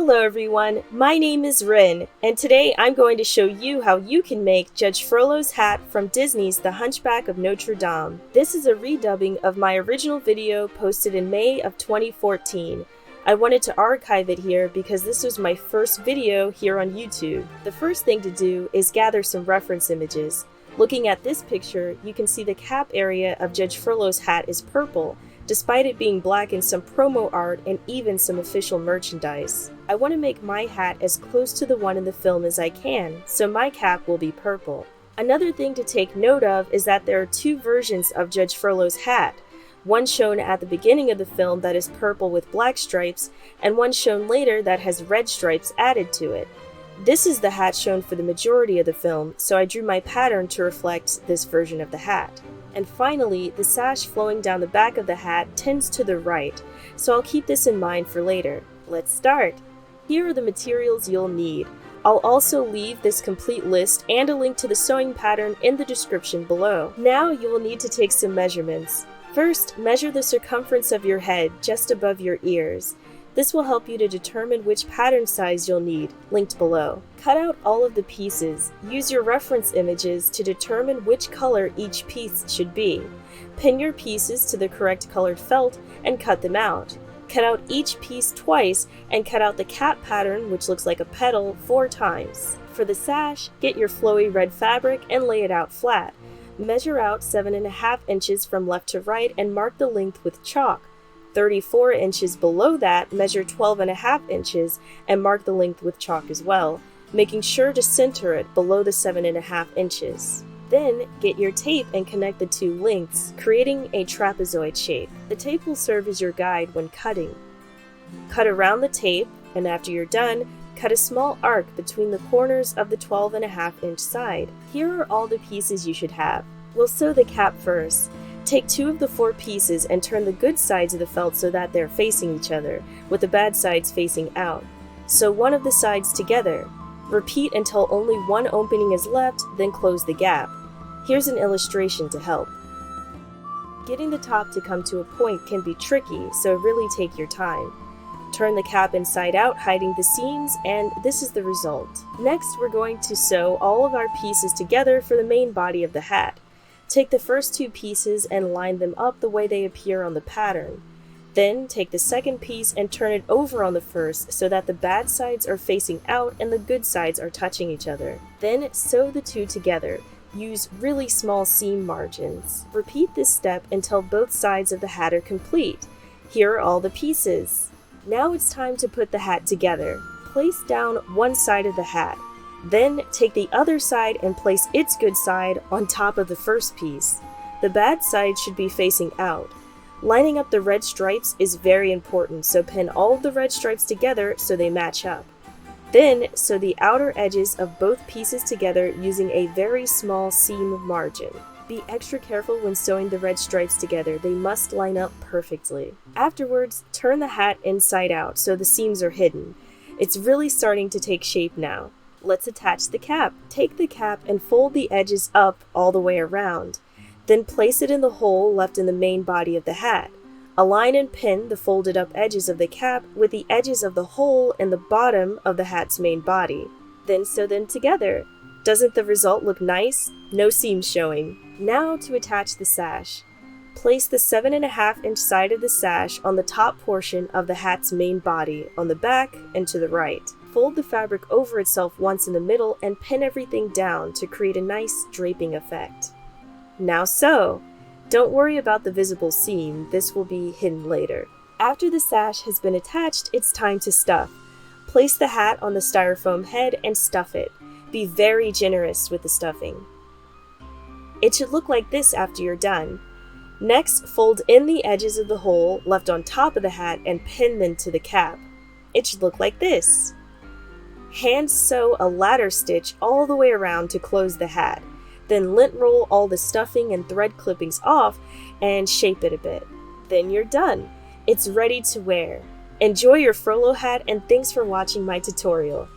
Hello everyone, my name is Rin, and today I'm going to show you how you can make Judge Frollo's hat from Disney's The Hunchback of Notre Dame. This is a redubbing of my original video posted in May of 2014. I wanted to archive it here because this was my first video here on YouTube. The first thing to do is gather some reference images. Looking at this picture, you can see the cap area of Judge Frollo's hat is purple, despite it being black in some promo art and even some official merchandise. I want to make my hat as close to the one in the film as I can, so my cap will be purple. Another thing to take note of is that there are two versions of Judge Frollo's hat. One shown at the beginning of the film that is purple with black stripes, and one shown later that has red stripes added to it. This is the hat shown for the majority of the film, so I drew my pattern to reflect this version of the hat. And finally, the sash flowing down the back of the hat tends to the right, so I'll keep this in mind for later. Let's start! Here are the materials you'll need. I'll also leave this complete list and a link to the sewing pattern in the description below. Now you will need to take some measurements. First, measure the circumference of your head just above your ears. This will help you to determine which pattern size you'll need, linked below. Cut out all of the pieces. Use your reference images to determine which color each piece should be. Pin your pieces to the correct colored felt and cut them out. Cut out each piece twice and cut out the cap pattern, which looks like a petal, 4 times. For the sash, get your flowy red fabric and lay it out flat. Measure out 7.5 inches from left to right and mark the length with chalk. 34 inches below that, measure 12.5 inches and mark the length with chalk as well, making sure to center it below the 7.5 inches. Then, get your tape and connect the two lengths, creating a trapezoid shape. The tape will serve as your guide when cutting. Cut around the tape, and after you're done, cut a small arc between the corners of the 12.5 inch side. Here are all the pieces you should have. We'll sew the cap first. Take 2 of the 4 pieces and turn the good sides of the felt so that they're facing each other, with the bad sides facing out. Sew one of the sides together. Repeat until only one opening is left, then close the gap. Here's an illustration to help. Getting the top to come to a point can be tricky, so really take your time. Turn the cap inside out, hiding the seams, and this is the result. Next, we're going to sew all of our pieces together for the main body of the hat. Take the first 2 pieces and line them up the way they appear on the pattern. Then take the second piece and turn it over on the first so that the bad sides are facing out and the good sides are touching each other. Then sew the 2 together. Use really small seam margins. Repeat this step until both sides of the hat are complete. Here are all the pieces. Now it's time to put the hat together. Place down one side of the hat. Then take the other side and place its good side on top of the first piece. The bad side should be facing out. Lining up the red stripes is very important, so pin all of the red stripes together so they match up. Then sew the outer edges of both pieces together using a very small seam margin. Be extra careful when sewing the red stripes together, they must line up perfectly. Afterwards, turn the hat inside out so the seams are hidden. It's really starting to take shape now. Let's attach the cap. Take the cap and fold the edges up all the way around. Then place it in the hole left in the main body of the hat. Align and pin the folded up edges of the cap with the edges of the hole in the bottom of the hat's main body. Then sew them together. Doesn't the result look nice? No seams showing. Now to attach the sash. Place the 7.5 inch side of the sash on the top portion of the hat's main body, on the back and to the right. Fold the fabric over itself once in the middle and pin everything down to create a nice draping effect. Now sew! Don't worry about the visible seam, this will be hidden later. After the sash has been attached, it's time to stuff. Place the hat on the styrofoam head and stuff it. Be very generous with the stuffing. It should look like this after you're done. Next, fold in the edges of the hole left on top of the hat and pin them to the cap. It should look like this. Hand sew a ladder stitch all the way around to close the hat. Then lint roll all the stuffing and thread clippings off and shape it a bit. Then you're done. It's ready to wear. Enjoy your Frollo hat and thanks for watching my tutorial.